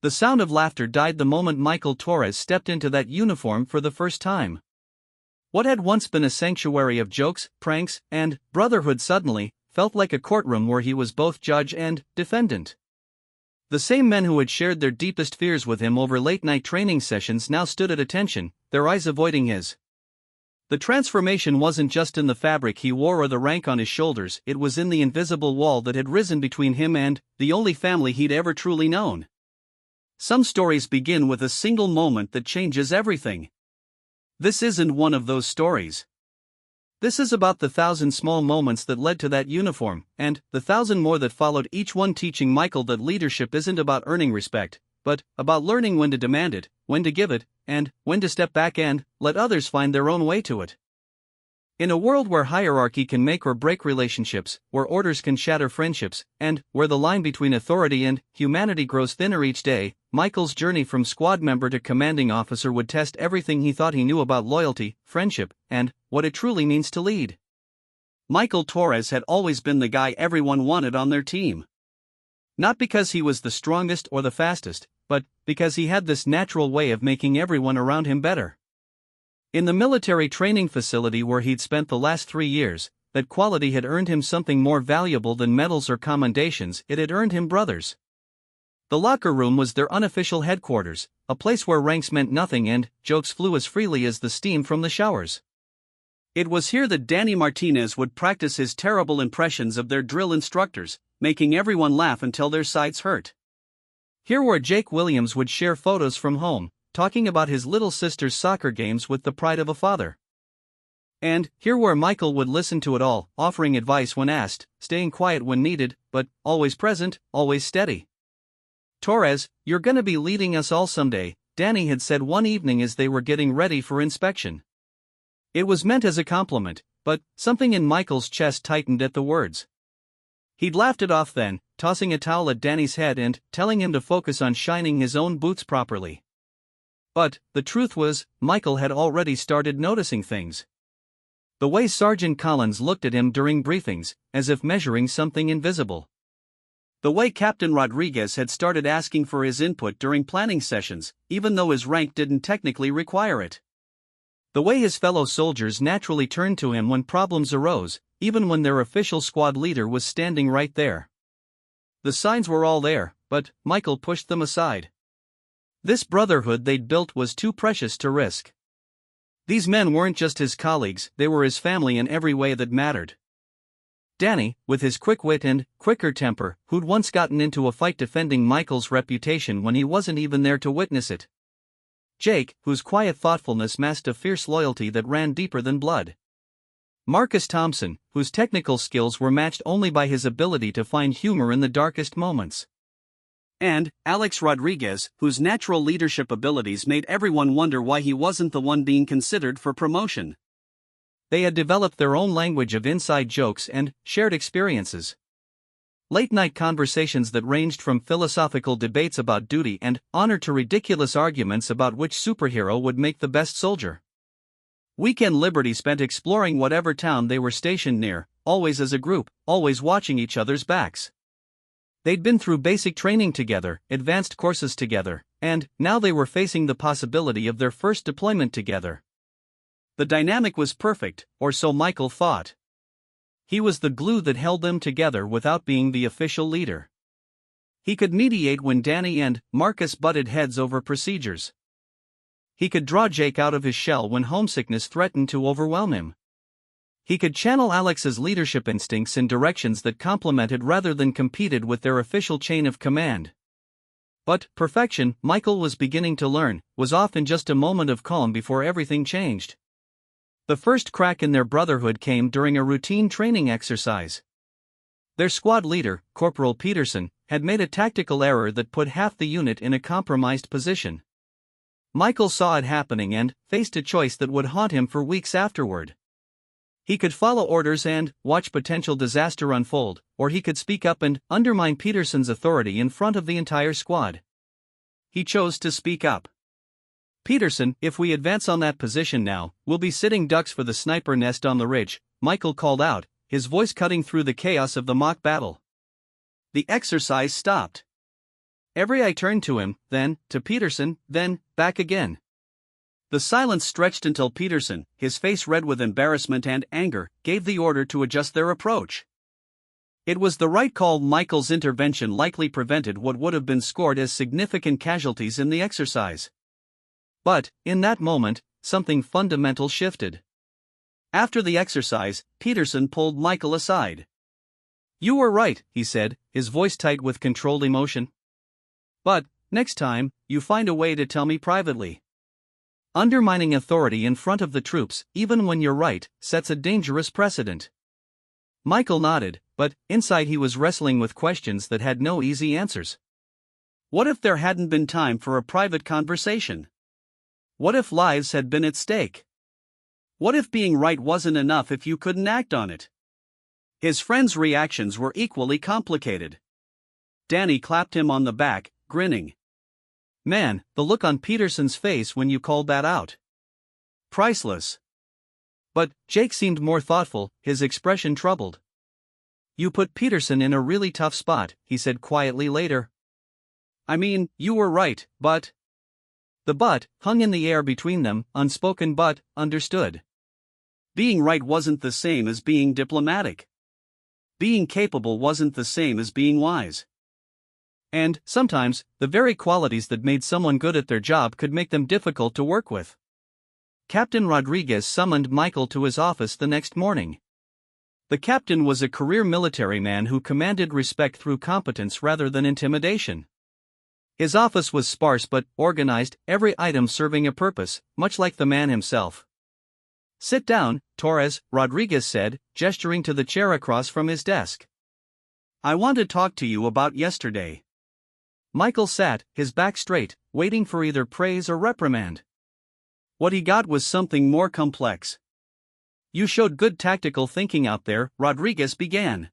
The sound of laughter died the moment Michael Torres stepped into that uniform for the first time. What had once been a sanctuary of jokes, pranks, and brotherhood suddenly felt like a courtroom where he was both judge and defendant. The same men who had shared their deepest fears with him over late-night training sessions now stood at attention, their eyes avoiding his. The transformation wasn't just in the fabric he wore or the rank on his shoulders, it was in the invisible wall that had risen between him and the only family he'd ever truly known. Some stories begin with a single moment that changes everything. This isn't one of those stories. This is about the 1,000 small moments that led to that uniform, and the 1,000 more that followed, each one teaching Michael that leadership isn't about earning respect, but about learning when to demand it, when to give it, and when to step back and let others find their own way to it. In a world where hierarchy can make or break relationships, where orders can shatter friendships, and where the line between authority and humanity grows thinner each day, Michael's journey from squad member to commanding officer would test everything he thought he knew about loyalty, friendship, and what it truly means to lead. Michael Torres had always been the guy everyone wanted on their team. Not because he was the strongest or the fastest, but because he had this natural way of making everyone around him better. In the military training facility where he'd spent the last 3 years, that quality had earned him something more valuable than medals or commendations. It had earned him brothers. The locker room was their unofficial headquarters, a place where ranks meant nothing and jokes flew as freely as the steam from the showers. It was here that Danny Martinez would practice his terrible impressions of their drill instructors, making everyone laugh until their sides hurt. Here where Jake Williams would share photos from home, talking about his little sister's soccer games with the pride of a father. And here where Michael would listen to it all, offering advice when asked, staying quiet when needed, but always present, always steady. "Torres, you're gonna be leading us all someday," Danny had said one evening as they were getting ready for inspection. It was meant as a compliment, but something in Michael's chest tightened at the words. He'd laughed it off then, tossing a towel at Danny's head and telling him to focus on shining his own boots properly. But the truth was, Michael had already started noticing things. The way Sergeant Collins looked at him during briefings, as if measuring something invisible. The way Captain Rodriguez had started asking for his input during planning sessions, even though his rank didn't technically require it. The way his fellow soldiers naturally turned to him when problems arose, even when their official squad leader was standing right there. The signs were all there, but Michael pushed them aside. This brotherhood they'd built was too precious to risk. These men weren't just his colleagues, they were his family in every way that mattered. Danny, with his quick wit and quicker temper, who'd once gotten into a fight defending Michael's reputation when he wasn't even there to witness it. Jake, whose quiet thoughtfulness masked a fierce loyalty that ran deeper than blood. Marcus Thompson, whose technical skills were matched only by his ability to find humor in the darkest moments. And Alex Rodriguez, whose natural leadership abilities made everyone wonder why he wasn't the one being considered for promotion. They had developed their own language of inside jokes and shared experiences. Late-night conversations that ranged from philosophical debates about duty and honor to ridiculous arguments about which superhero would make the best soldier. Weekend liberty spent exploring whatever town they were stationed near, always as a group, always watching each other's backs. They'd been through basic training together, advanced courses together, and now they were facing the possibility of their first deployment together. The dynamic was perfect, or so Michael thought. He was the glue that held them together without being the official leader. He could mediate when Danny and Marcus butted heads over procedures. He could draw Jake out of his shell when homesickness threatened to overwhelm him. He could channel Alex's leadership instincts in directions that complemented rather than competed with their official chain of command. But perfection, Michael was beginning to learn, was often just a moment of calm before everything changed. The first crack in their brotherhood came during a routine training exercise. Their squad leader, Corporal Peterson, had made a tactical error that put half the unit in a compromised position. Michael saw it happening and faced a choice that would haunt him for weeks afterward. He could follow orders and watch potential disaster unfold, or he could speak up and undermine Peterson's authority in front of the entire squad. He chose to speak up. "Peterson, if we advance on that position now, we'll be sitting ducks for the sniper nest on the ridge," Michael called out, his voice cutting through the chaos of the mock battle. The exercise stopped. Every eye turned to him, then to Peterson, then back again. The silence stretched until Peterson, his face red with embarrassment and anger, gave the order to adjust their approach. It was the right call. Michael's intervention likely prevented what would have been scored as significant casualties in the exercise. But, in that moment, something fundamental shifted. After the exercise, Peterson pulled Michael aside. "You were right," he said, his voice tight with controlled emotion. "But, next time, you find a way to tell me privately. Undermining authority in front of the troops, even when you're right, sets a dangerous precedent." Michael nodded, but inside he was wrestling with questions that had no easy answers. What if there hadn't been time for a private conversation? What if lives had been at stake? What if being right wasn't enough if you couldn't act on it? His friend's reactions were equally complicated. Danny clapped him on the back, grinning. "Man, the look on Peterson's face when you called that out. Priceless." But Jake seemed more thoughtful, his expression troubled. "You put Peterson in a really tough spot," he said quietly later. "I mean, you were right, but..." The but hung in the air between them, unspoken but understood. Being right wasn't the same as being diplomatic. Being capable wasn't the same as being wise. And, sometimes, the very qualities that made someone good at their job could make them difficult to work with. Captain Rodriguez summoned Michael to his office the next morning. The captain was a career military man who commanded respect through competence rather than intimidation. His office was sparse but organized, every item serving a purpose, much like the man himself. "Sit down, Torres," Rodriguez said, gesturing to the chair across from his desk. "I want to talk to you about yesterday." Michael sat, his back straight, waiting for either praise or reprimand. What he got was something more complex. "You showed good tactical thinking out there," Rodriguez began.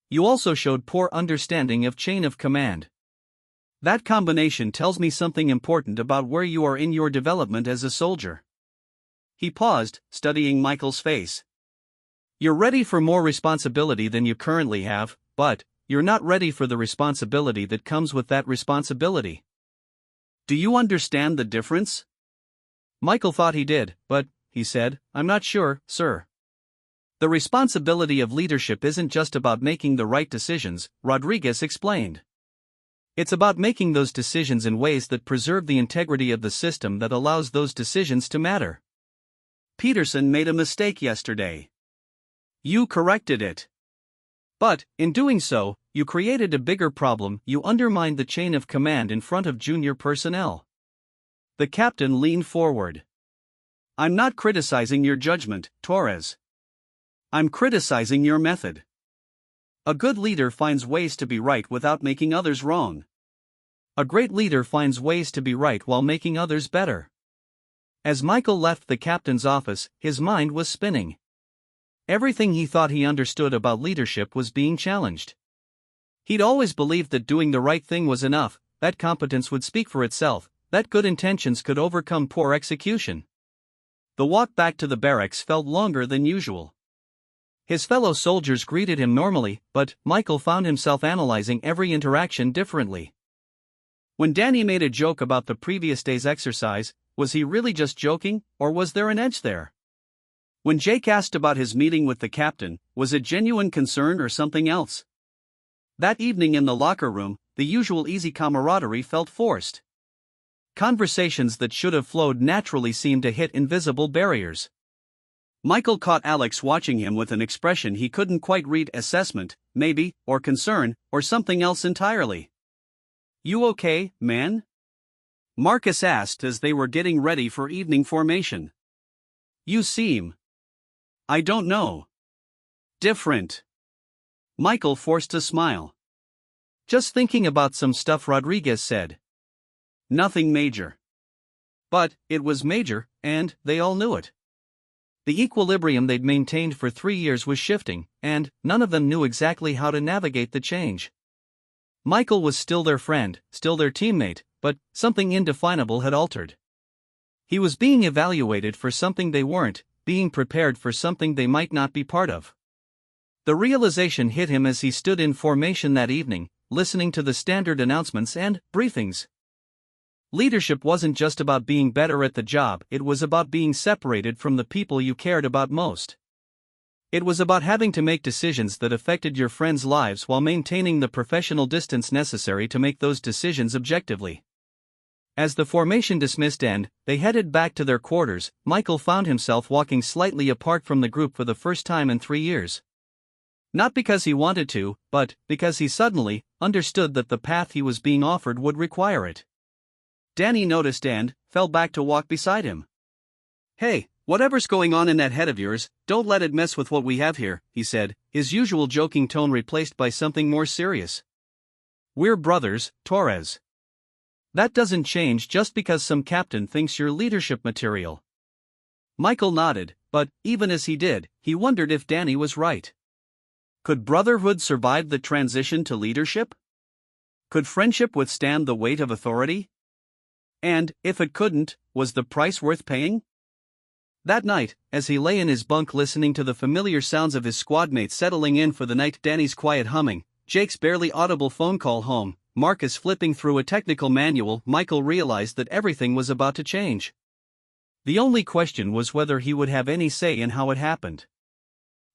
"You also showed poor understanding of chain of command. That combination tells me something important about where you are in your development as a soldier." He paused, studying Michael's face. "You're ready for more responsibility than you currently have, but you're not ready for the responsibility that comes with that responsibility. Do you understand the difference?" Michael thought he did, but, he said, "I'm not sure, sir." "The responsibility of leadership isn't just about making the right decisions," Rodriguez explained. "It's about making those decisions in ways that preserve the integrity of the system that allows those decisions to matter. Peterson made a mistake yesterday. You corrected it. But, in doing so, you created a bigger problem. You undermined the chain of command in front of junior personnel." The captain leaned forward. "I'm not criticizing your judgment, Torres. I'm criticizing your method. A good leader finds ways to be right without making others wrong. A great leader finds ways to be right while making others better." As Michael left the captain's office, his mind was spinning. Everything he thought he understood about leadership was being challenged. He'd always believed that doing the right thing was enough, that competence would speak for itself, that good intentions could overcome poor execution. The walk back to the barracks felt longer than usual. His fellow soldiers greeted him normally, but Michael found himself analyzing every interaction differently. When Danny made a joke about the previous day's exercise, was he really just joking, or was there an edge there? When Jake asked about his meeting with the captain, was it genuine concern or something else? That evening in the locker room, the usual easy camaraderie felt forced. Conversations that should have flowed naturally seemed to hit invisible barriers. Michael caught Alex watching him with an expression he couldn't quite read: assessment, maybe, or concern, or something else entirely. "You okay, man?" Marcus asked as they were getting ready for evening formation. "You seem... I don't know. Different." Michael forced a smile. "Just thinking about some stuff," Rodriguez said. "Nothing major." But it was major, and they all knew it. The equilibrium they'd maintained for 3 years was shifting, and none of them knew exactly how to navigate the change. Michael was still their friend, still their teammate, but something indefinable had altered. He was being evaluated for something they weren't, being prepared for something they might not be part of. The realization hit him as he stood in formation that evening, listening to the standard announcements and briefings. Leadership wasn't just about being better at the job, it was about being separated from the people you cared about most. It was about having to make decisions that affected your friends' lives while maintaining the professional distance necessary to make those decisions objectively. As the formation dismissed and they headed back to their quarters, Michael found himself walking slightly apart from the group for the first time in 3 years. Not because he wanted to, but because he suddenly understood that the path he was being offered would require it. Danny noticed and fell back to walk beside him. "Hey, whatever's going on in that head of yours, don't let it mess with what we have here," he said, his usual joking tone replaced by something more serious. "We're brothers, Torres. That doesn't change just because some captain thinks you're leadership material." Michael nodded, but even as he did, he wondered if Danny was right. Could brotherhood survive the transition to leadership? Could friendship withstand the weight of authority? And, if it couldn't, was the price worth paying? That night, as he lay in his bunk listening to the familiar sounds of his squadmates settling in for the night, Danny's quiet humming, Jake's barely audible phone call home, Marcus flipping through a technical manual, Michael realized that everything was about to change. The only question was whether he would have any say in how it happened.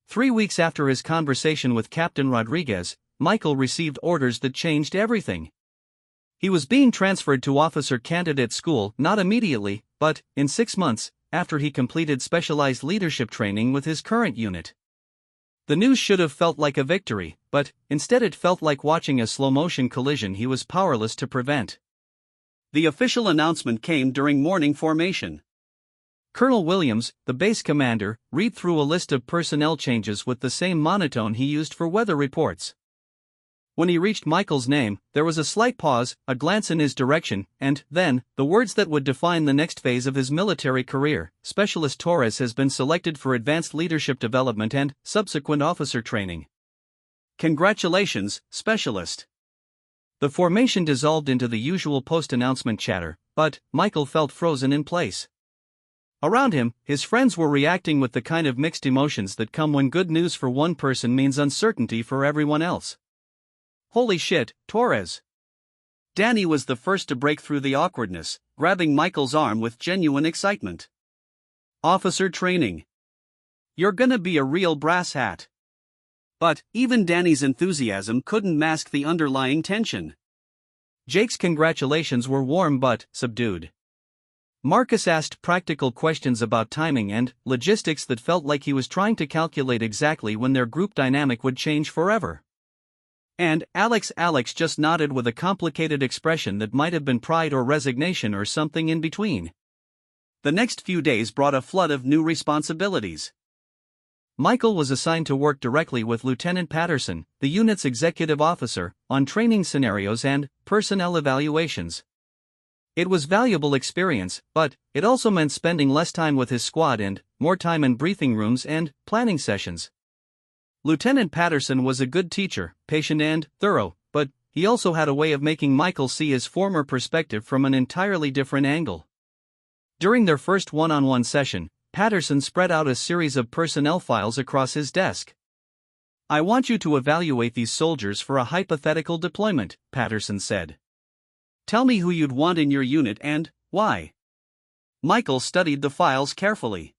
3 weeks after his conversation with Captain Rodriguez, Michael received orders that changed everything. He was being transferred to officer candidate school not immediately, but in 6 months, after he completed specialized leadership training with his current unit. The news should have felt like a victory, but instead it felt like watching a slow-motion collision he was powerless to prevent. The official announcement came during morning formation. Colonel Williams, the base commander, read through a list of personnel changes with the same monotone he used for weather reports. When he reached Michael's name, there was a slight pause, a glance in his direction, and then, the words that would define the next phase of his military career: Specialist Torres has been selected for advanced leadership development and subsequent officer training. Congratulations, Specialist. The formation dissolved into the usual post-announcement chatter, but Michael felt frozen in place. Around him, his friends were reacting with the kind of mixed emotions that come when good news for one person means uncertainty for everyone else. "Holy shit, Torres." Danny was the first to break through the awkwardness, grabbing Michael's arm with genuine excitement. "Officer training. You're gonna be a real brass hat." But even Danny's enthusiasm couldn't mask the underlying tension. Jake's congratulations were warm but subdued. Marcus asked practical questions about timing and logistics that felt like he was trying to calculate exactly when their group dynamic would change forever. And Alex just nodded with a complicated expression that might have been pride or resignation or something in between. The next few days brought a flood of new responsibilities. Michael was assigned to work directly with Lieutenant Patterson, the unit's executive officer, on training scenarios and personnel evaluations. It was valuable experience, but it also meant spending less time with his squad and more time in briefing rooms and planning sessions. Lieutenant Patterson was a good teacher, patient and thorough, but he also had a way of making Michael see his former perspective from an entirely different angle. During their first one-on-one session, Patterson spread out a series of personnel files across his desk. "I want you to evaluate these soldiers for a hypothetical deployment," Patterson said. "Tell me who you'd want in your unit and why." Michael studied the files carefully.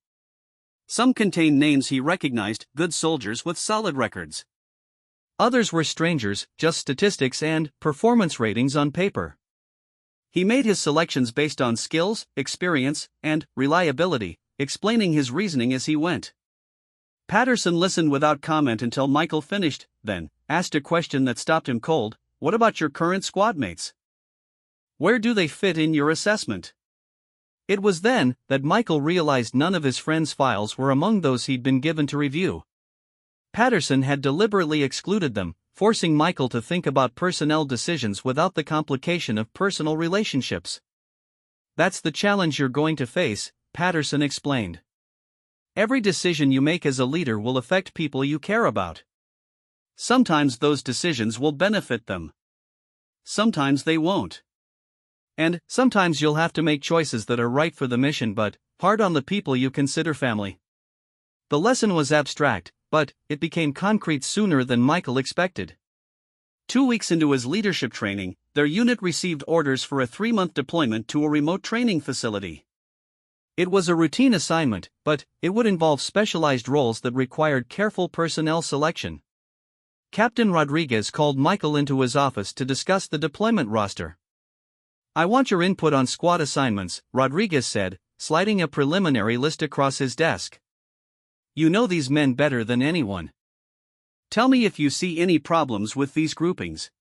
Some contained names he recognized, good soldiers with solid records. Others were strangers, just statistics and performance ratings on paper. He made his selections based on skills, experience, and reliability, explaining his reasoning as he went. Patterson listened without comment until Michael finished, then asked a question that stopped him cold: "What about your current squadmates? Where do they fit in your assessment?" It was then that Michael realized none of his friends' files were among those he'd been given to review. Patterson had deliberately excluded them, forcing Michael to think about personnel decisions without the complication of personal relationships. "That's the challenge you're going to face," Patterson explained. "Every decision you make as a leader will affect people you care about. Sometimes those decisions will benefit them. Sometimes they won't. And sometimes you'll have to make choices that are right for the mission but hard on the people you consider family." The lesson was abstract, but it became concrete sooner than Michael expected. 2 weeks into his leadership training, their unit received orders for a 3-month deployment to a remote training facility. It was a routine assignment, but it would involve specialized roles that required careful personnel selection. Captain Rodriguez called Michael into his office to discuss the deployment roster. "I want your input on squad assignments," Rodriguez said, sliding a preliminary list across his desk. "You know these men better than anyone. Tell me if you see any problems with these groupings."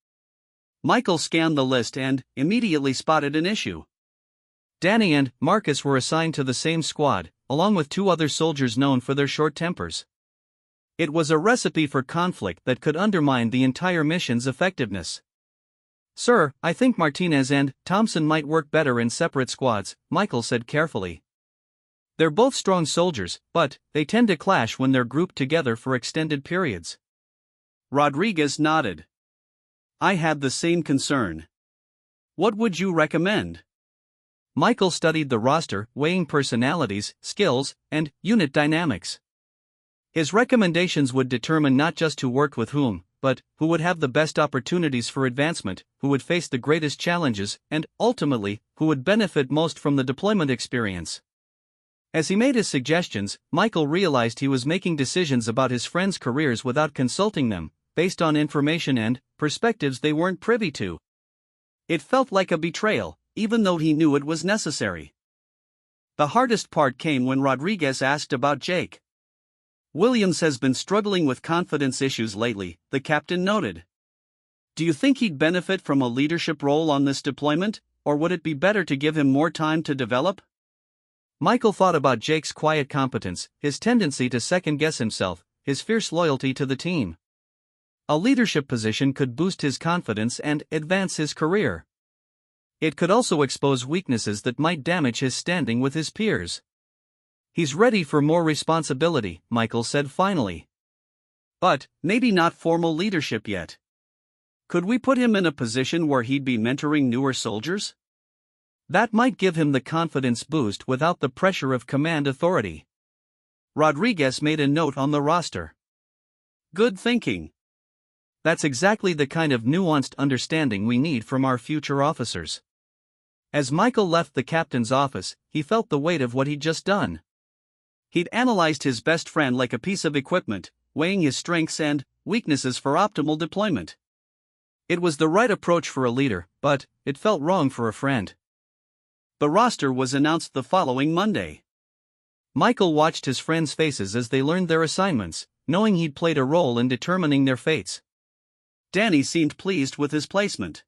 Michael scanned the list and immediately spotted an issue. Danny and Marcus were assigned to the same squad, along with 2 other soldiers known for their short tempers. It was a recipe for conflict that could undermine the entire mission's effectiveness. "Sir, I think Martinez and Thompson might work better in separate squads," Michael said carefully. "They're both strong soldiers, but they tend to clash when they're grouped together for extended periods." Rodriguez nodded. "I had the same concern. What would you recommend?" Michael studied the roster, weighing personalities, skills, and unit dynamics. His recommendations would determine not just who worked with whom, but who would have the best opportunities for advancement, who would face the greatest challenges, and, ultimately, who would benefit most from the deployment experience. As he made his suggestions, Michael realized he was making decisions about his friends' careers without consulting them, based on information and perspectives they weren't privy to. It felt like a betrayal, even though he knew it was necessary. The hardest part came when Rodriguez asked about Jake. "Williams has been struggling with confidence issues lately," the captain noted. "Do you think he'd benefit from a leadership role on this deployment, or would it be better to give him more time to develop?" Michael thought about Jake's quiet competence, his tendency to second-guess himself, his fierce loyalty to the team. A leadership position could boost his confidence and advance his career. It could also expose weaknesses that might damage his standing with his peers. "He's ready for more responsibility," Michael said finally. "But maybe not formal leadership yet. Could we put him in a position where he'd be mentoring newer soldiers? That might give him the confidence boost without the pressure of command authority." Rodriguez made a note on the roster. "Good thinking. That's exactly the kind of nuanced understanding we need from our future officers." As Michael left the captain's office, he felt the weight of what he'd just done. He'd analyzed his best friend like a piece of equipment, weighing his strengths and weaknesses for optimal deployment. It was the right approach for a leader, but it felt wrong for a friend. The roster was announced the following Monday. Michael watched his friends' faces as they learned their assignments, knowing he'd played a role in determining their fates. Danny seemed pleased with his placement.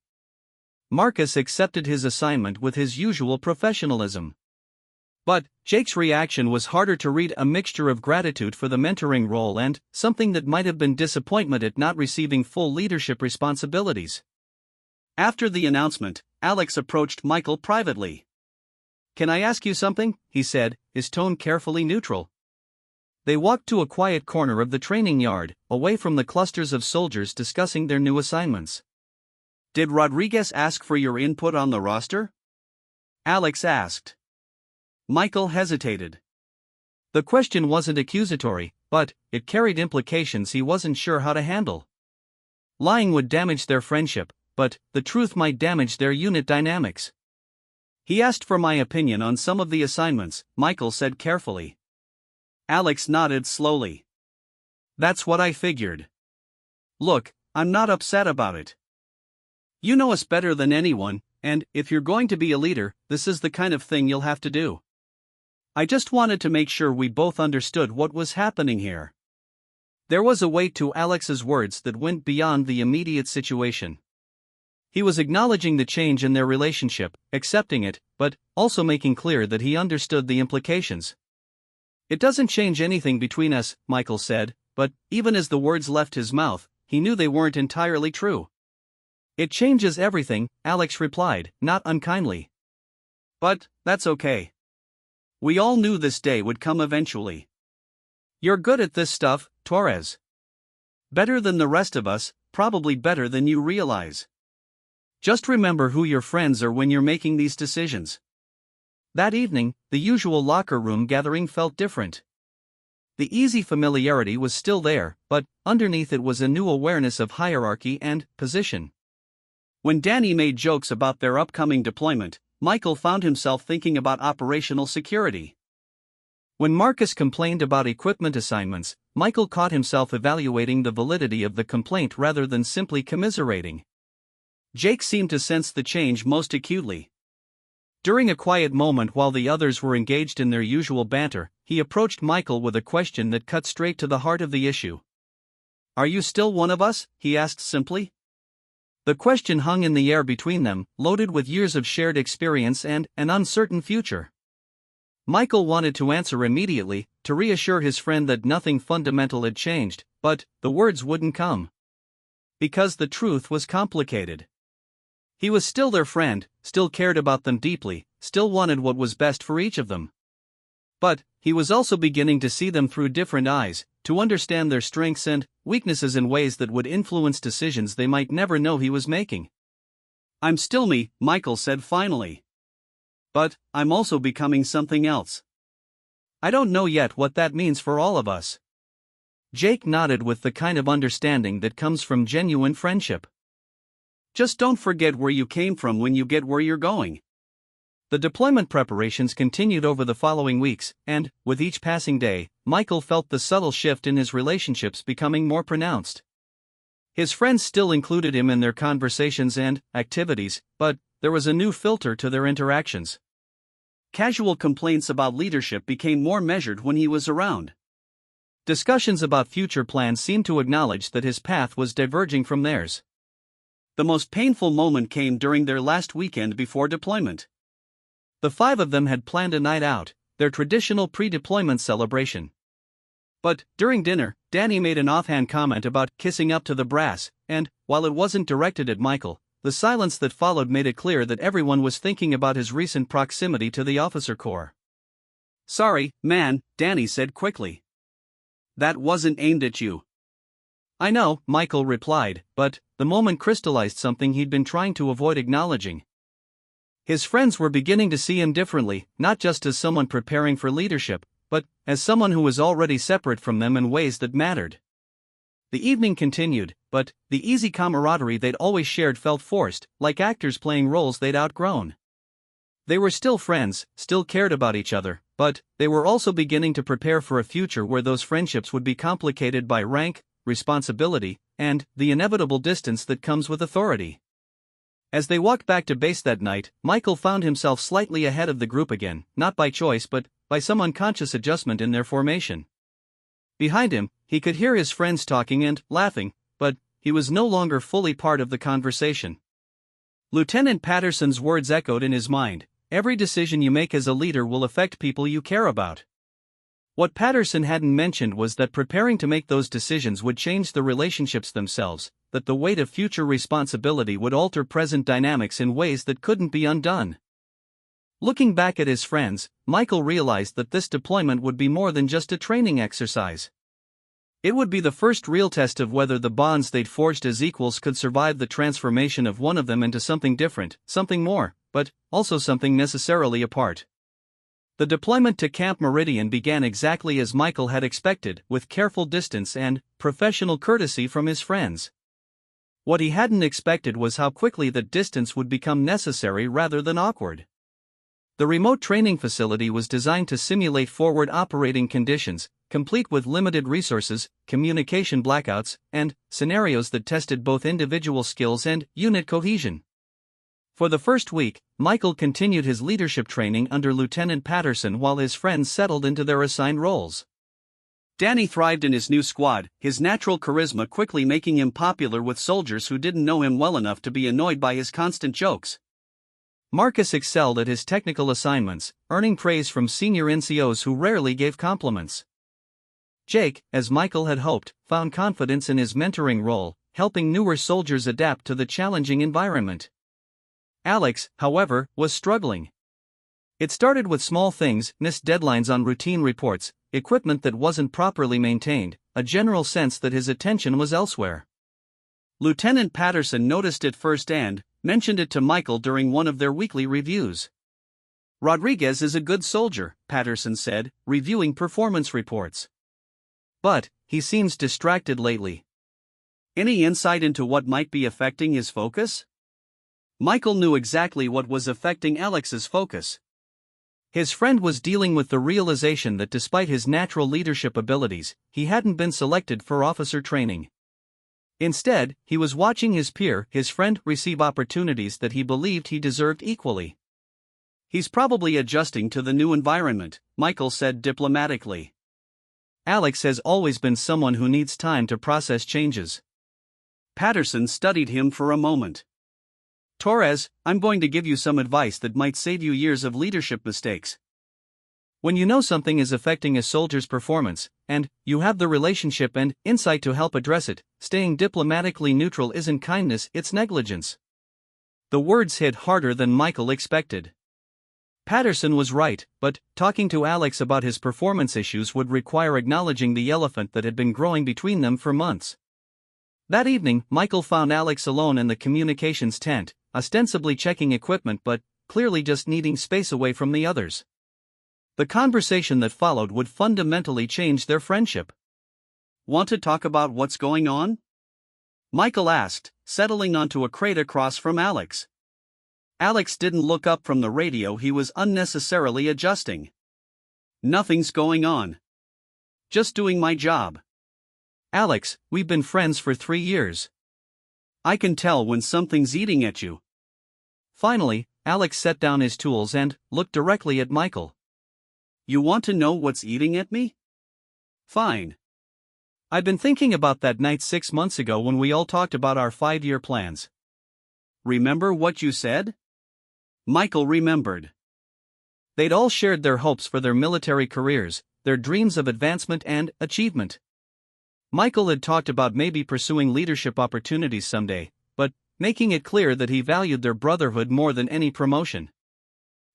Marcus accepted his assignment with his usual professionalism. But Jake's reaction was harder to read, a mixture of gratitude for the mentoring role and something that might have been disappointment at not receiving full leadership responsibilities. After the announcement, Alex approached Michael privately. "Can I ask you something?" he said, his tone carefully neutral. They walked to a quiet corner of the training yard, away from the clusters of soldiers discussing their new assignments. "Did Rodriguez ask for your input on the roster?" Alex asked. Michael hesitated. The question wasn't accusatory, but it carried implications he wasn't sure how to handle. Lying would damage their friendship, but the truth might damage their unit dynamics. "He asked for my opinion on some of the assignments," Michael said carefully. Alex nodded slowly. "That's what I figured. Look, I'm not upset about it. You know us better than anyone, and if you're going to be a leader, this is the kind of thing you'll have to do. I just wanted to make sure we both understood what was happening here." There was a weight to Alex's words that went beyond the immediate situation. He was acknowledging the change in their relationship, accepting it, but also making clear that he understood the implications. "It doesn't change anything between us," Michael said, but even as the words left his mouth, he knew they weren't entirely true. "It changes everything," Alex replied, not unkindly. "But that's okay. We all knew this day would come eventually. You're good at this stuff, Torres. Better than the rest of us, probably better than you realize. Just remember who your friends are when you're making these decisions." That evening, the usual locker room gathering felt different. The easy familiarity was still there, but underneath it was a new awareness of hierarchy and position. When Danny made jokes about their upcoming deployment, Michael found himself thinking about operational security. When Marcus complained about equipment assignments, Michael caught himself evaluating the validity of the complaint rather than simply commiserating. Jake seemed to sense the change most acutely. During a quiet moment while the others were engaged in their usual banter, he approached Michael with a question that cut straight to the heart of the issue. "Are you still one of us?" he asked simply. The question hung in the air between them, loaded with years of shared experience and an uncertain future. Michael wanted to answer immediately, to reassure his friend that nothing fundamental had changed, but the words wouldn't come. Because the truth was complicated. He was still their friend, still cared about them deeply, still wanted what was best for each of them. But he was also beginning to see them through different eyes, to understand their strengths and weaknesses in ways that would influence decisions they might never know he was making. "I'm still me," Michael said finally. "But I'm also becoming something else. I don't know yet what that means for all of us." Jake nodded with the kind of understanding that comes from genuine friendship. "Just don't forget where you came from when you get where you're going." The deployment preparations continued over the following weeks, and, with each passing day, Michael felt the subtle shift in his relationships becoming more pronounced. His friends still included him in their conversations and activities, but there was a new filter to their interactions. Casual complaints about leadership became more measured when he was around. Discussions about future plans seemed to acknowledge that his path was diverging from theirs. The most painful moment came during their last weekend before deployment. The five of them had planned a night out, their traditional pre-deployment celebration. But, during dinner, Danny made an offhand comment about kissing up to the brass, and, while it wasn't directed at Michael, the silence that followed made it clear that everyone was thinking about his recent proximity to the officer corps. "Sorry, man," Danny said quickly. "That wasn't aimed at you." "I know," Michael replied, but the moment crystallized something he'd been trying to avoid acknowledging. His friends were beginning to see him differently, not just as someone preparing for leadership, but as someone who was already separate from them in ways that mattered. The evening continued, but the easy camaraderie they'd always shared felt forced, like actors playing roles they'd outgrown. They were still friends, still cared about each other, but they were also beginning to prepare for a future where those friendships would be complicated by rank, responsibility, and the inevitable distance that comes with authority. As they walked back to base that night, Michael found himself slightly ahead of the group again, not by choice but by some unconscious adjustment in their formation. Behind him, he could hear his friends talking and laughing, but he was no longer fully part of the conversation. Lieutenant Patterson's words echoed in his mind: "Every decision you make as a leader will affect people you care about." What Patterson hadn't mentioned was that preparing to make those decisions would change the relationships themselves, that the weight of future responsibility would alter present dynamics in ways that couldn't be undone. Looking back at his friends, Michael realized that this deployment would be more than just a training exercise. It would be the first real test of whether the bonds they'd forged as equals could survive the transformation of one of them into something different, something more, but also something necessarily apart. The deployment to Camp Meridian began exactly as Michael had expected, with careful distance and professional courtesy from his friends. What he hadn't expected was how quickly that distance would become necessary rather than awkward. The remote training facility was designed to simulate forward operating conditions, complete with limited resources, communication blackouts, and scenarios that tested both individual skills and unit cohesion. For the first week, Michael continued his leadership training under Lieutenant Patterson while his friends settled into their assigned roles. Danny thrived in his new squad, his natural charisma quickly making him popular with soldiers who didn't know him well enough to be annoyed by his constant jokes. Marcus excelled at his technical assignments, earning praise from senior NCOs who rarely gave compliments. Jake, as Michael had hoped, found confidence in his mentoring role, helping newer soldiers adapt to the challenging environment. Alex, however, was struggling. It started with small things: missed deadlines on routine reports, equipment that wasn't properly maintained, a general sense that his attention was elsewhere. Lieutenant Patterson noticed it first and mentioned it to Michael during one of their weekly reviews. "Rodriguez is a good soldier," Patterson said, reviewing performance reports. But he seems distracted lately. Any insight into what might be affecting his focus? Michael knew exactly what was affecting Alex's focus. His friend was dealing with the realization that despite his natural leadership abilities, he hadn't been selected for officer training. Instead, he was watching his peer, his friend, receive opportunities that he believed he deserved equally. He's probably adjusting to the new environment, Michael said diplomatically. Alex has always been someone who needs time to process changes. Patterson studied him for a moment. Torres, I'm going to give you some advice that might save you years of leadership mistakes. When you know something is affecting a soldier's performance, and you have the relationship and insight to help address it, staying diplomatically neutral isn't kindness, it's negligence. The words hit harder than Michael expected. Patterson was right, but talking to Alex about his performance issues would require acknowledging the elephant that had been growing between them for months. That evening, Michael found Alex alone in the communications tent, ostensibly checking equipment but clearly just needing space away from the others. The conversation that followed would fundamentally change their friendship. Want to talk about what's going on? Michael asked, settling onto a crate across from Alex. Alex didn't look up from the radio he was unnecessarily adjusting. Nothing's going on. Just doing my job. Alex, we've been friends for 3 years. I can tell when something's eating at you. Finally, Alex set down his tools and looked directly at Michael. You want to know what's eating at me? Fine. I've been thinking about that night 6 months ago when we all talked about our 5-year plans. Remember what you said? Michael remembered. They'd all shared their hopes for their military careers, their dreams of advancement and achievement. Michael had talked about maybe pursuing leadership opportunities someday, but making it clear that he valued their brotherhood more than any promotion.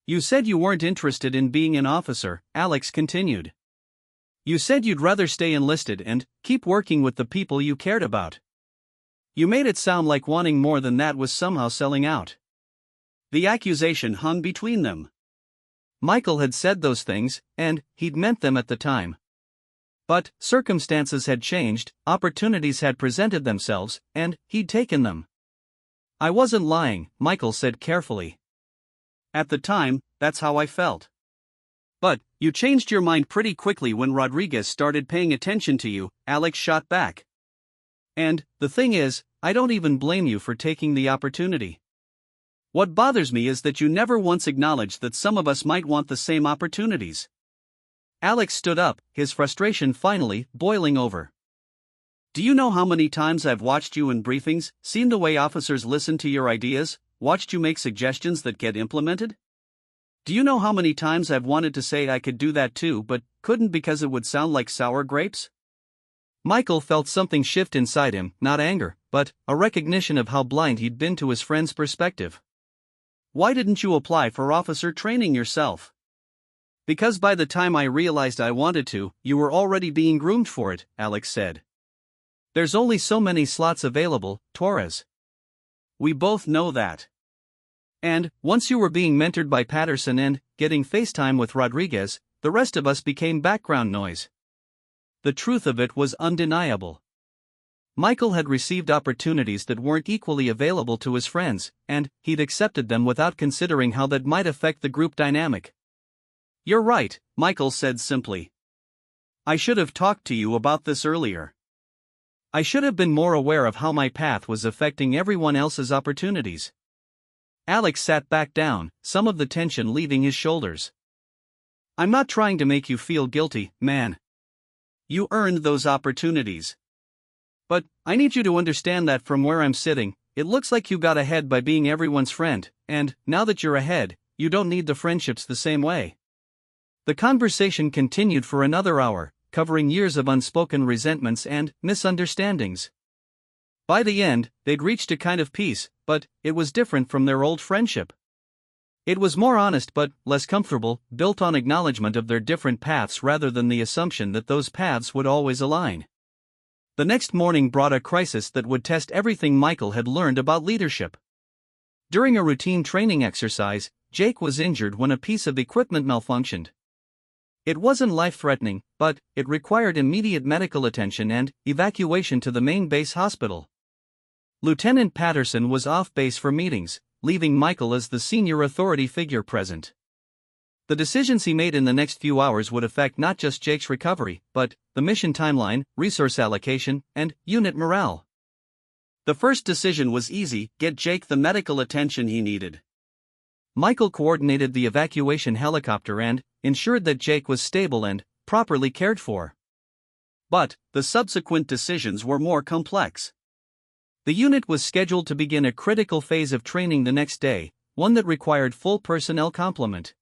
You said you weren't interested in being an officer, Alex continued. You said you'd rather stay enlisted and keep working with the people you cared about. You made it sound like wanting more than that was somehow selling out. The accusation hung between them. Michael had said those things, and he'd meant them at the time. But circumstances had changed, opportunities had presented themselves, and he'd taken them. I wasn't lying, Michael said carefully. At the time, that's how I felt. But you changed your mind pretty quickly when Rodriguez started paying attention to you, Alex shot back. And the thing is, I don't even blame you for taking the opportunity. What bothers me is that you never once acknowledged that some of us might want the same opportunities. Alex stood up, his frustration finally boiling over. Do you know how many times I've watched you in briefings, seen the way officers listen to your ideas, watched you make suggestions that get implemented? Do you know how many times I've wanted to say I could do that too but couldn't because it would sound like sour grapes? Michael felt something shift inside him, not anger, but a recognition of how blind he'd been to his friend's perspective. Why didn't you apply for officer training yourself? Because by the time I realized I wanted to, you were already being groomed for it, Alex said. There's only so many slots available, Torres. We both know that. And, once you were being mentored by Patterson and getting FaceTime with Rodriguez, the rest of us became background noise. The truth of it was undeniable. Michael had received opportunities that weren't equally available to his friends, and he'd accepted them without considering how that might affect the group dynamic. You're right, Michael said simply. I should have talked to you about this earlier. I should have been more aware of how my path was affecting everyone else's opportunities. Alex sat back down, some of the tension leaving his shoulders. I'm not trying to make you feel guilty, man. You earned those opportunities. But I need you to understand that from where I'm sitting, it looks like you got ahead by being everyone's friend, and now that you're ahead, you don't need the friendships the same way. The conversation continued for another hour, covering years of unspoken resentments and misunderstandings. By the end, they'd reached a kind of peace, but it was different from their old friendship. It was more honest but less comfortable, built on acknowledgement of their different paths rather than the assumption that those paths would always align. The next morning brought a crisis that would test everything Michael had learned about leadership. During a routine training exercise, Jake was injured when a piece of equipment malfunctioned. It wasn't life-threatening, but it required immediate medical attention and evacuation to the main base hospital. Lieutenant Patterson was off base for meetings, leaving Michael as the senior authority figure present. The decisions he made in the next few hours would affect not just Jake's recovery, but the mission timeline, resource allocation, and unit morale. The first decision was easy: get Jake the medical attention he needed. Michael coordinated the evacuation helicopter and ensured that Jake was stable and properly cared for. But the subsequent decisions were more complex. The unit was scheduled to begin a critical phase of training the next day, one that required full personnel complement.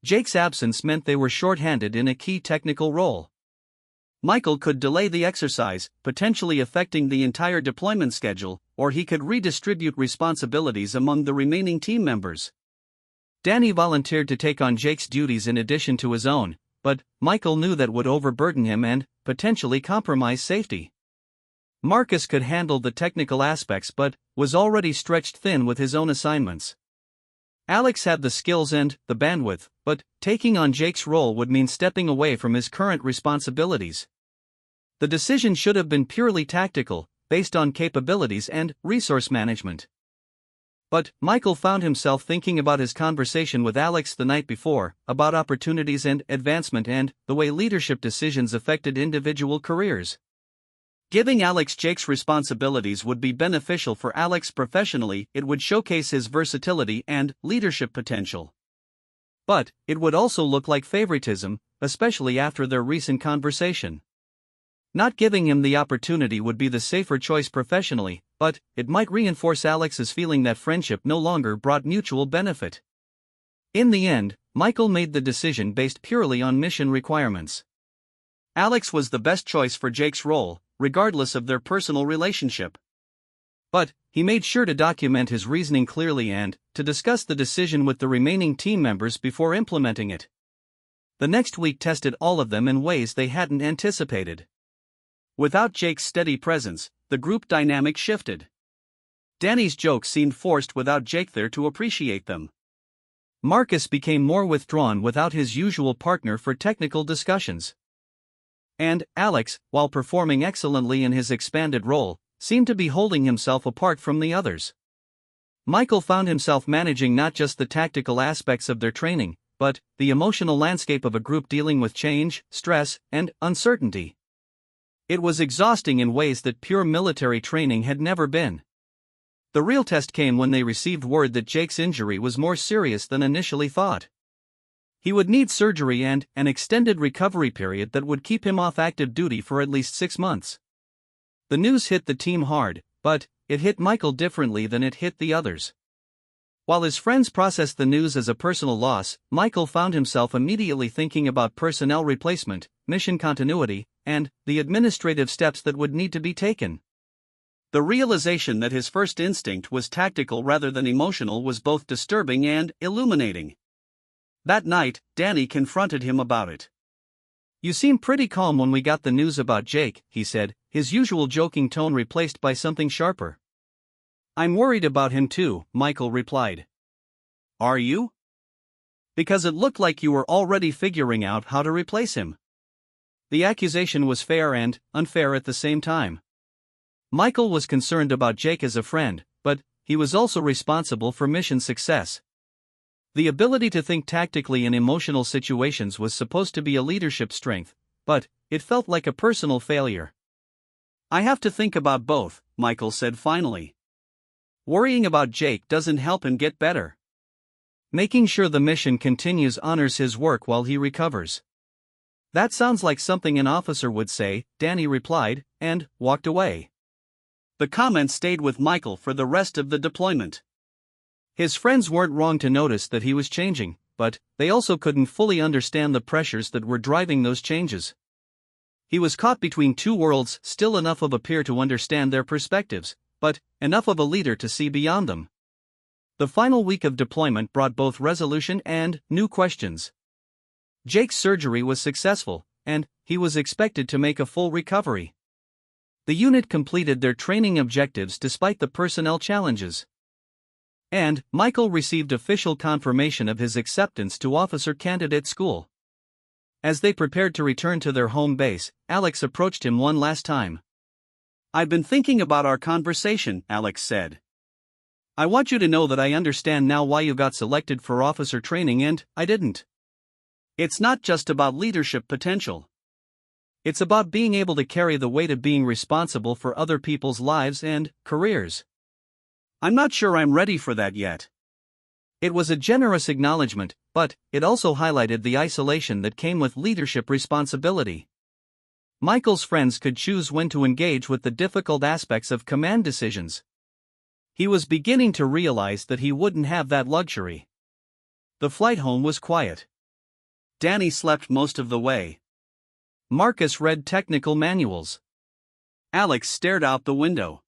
Jake's absence meant they were short-handed in a key technical role. Michael could delay the exercise, potentially affecting the entire deployment schedule, or he could redistribute responsibilities among the remaining team members. Danny volunteered to take on Jake's duties in addition to his own, but Michael knew that would overburden him and potentially compromise safety. Marcus could handle the technical aspects but was already stretched thin with his own assignments. Alex had the skills and the bandwidth, but taking on Jake's role would mean stepping away from his current responsibilities. The decision should have been purely tactical, based on capabilities and resource management. But Michael found himself thinking about his conversation with Alex the night before, about opportunities and advancement and the way leadership decisions affected individual careers. Giving Alex Jake's responsibilities would be beneficial for Alex professionally. It would showcase his versatility and leadership potential. But it would also look like favoritism, especially after their recent conversation. Not giving him the opportunity would be the safer choice professionally, but it might reinforce Alex's feeling that friendship no longer brought mutual benefit. In the end, Michael made the decision based purely on mission requirements. Alex was the best choice for Jake's role, regardless of their personal relationship. But he made sure to document his reasoning clearly and to discuss the decision with the remaining team members before implementing it. The next week tested all of them in ways they hadn't anticipated. Without Jake's steady presence, the group dynamic shifted. Danny's jokes seemed forced without Jake there to appreciate them. Marcus became more withdrawn without his usual partner for technical discussions. And Alex, while performing excellently in his expanded role, seemed to be holding himself apart from the others. Michael found himself managing not just the tactical aspects of their training, but the emotional landscape of a group dealing with change, stress, and uncertainty. It was exhausting in ways that pure military training had never been. The real test came when they received word that Jake's injury was more serious than initially thought. He would need surgery and an extended recovery period that would keep him off active duty for at least 6 months. The news hit the team hard, but it hit Michael differently than it hit the others. While his friends processed the news as a personal loss, Michael found himself immediately thinking about personnel replacement, mission continuity, and the administrative steps that would need to be taken. The realization that his first instinct was tactical rather than emotional was both disturbing and illuminating. That night, Danny confronted him about it. "You seemed pretty calm when we got the news about Jake," he said, his usual joking tone replaced by something sharper. "I'm worried about him too," Michael replied. "Are you?" "Because it looked like you were already figuring out how to replace him." The accusation was fair and unfair at the same time. Michael was concerned about Jake as a friend, but he was also responsible for mission success. The ability to think tactically in emotional situations was supposed to be a leadership strength, but it felt like a personal failure. "I have to think about both," Michael said finally. "Worrying about Jake doesn't help him get better. Making sure the mission continues honors his work while he recovers." "That sounds like something an officer would say," Danny replied, and walked away. The comment stayed with Michael for the rest of the deployment. His friends weren't wrong to notice that he was changing, but they also couldn't fully understand the pressures that were driving those changes. He was caught between two worlds, still enough of a peer to understand their perspectives, but enough of a leader to see beyond them. The final week of deployment brought both resolution and new questions. Jake's surgery was successful, and he was expected to make a full recovery. The unit completed their training objectives despite the personnel challenges. And Michael received official confirmation of his acceptance to officer candidate school. As they prepared to return to their home base, Alex approached him one last time. "I've been thinking about our conversation," Alex said. "I want you to know that I understand now why you got selected for officer training and I didn't. It's not just about leadership potential. It's about being able to carry the weight of being responsible for other people's lives and careers. I'm not sure I'm ready for that yet." It was a generous acknowledgement, but it also highlighted the isolation that came with leadership responsibility. Michael's friends could choose when to engage with the difficult aspects of command decisions. He was beginning to realize that he wouldn't have that luxury. The flight home was quiet. Danny slept most of the way. Marcus read technical manuals. Alex stared out the window.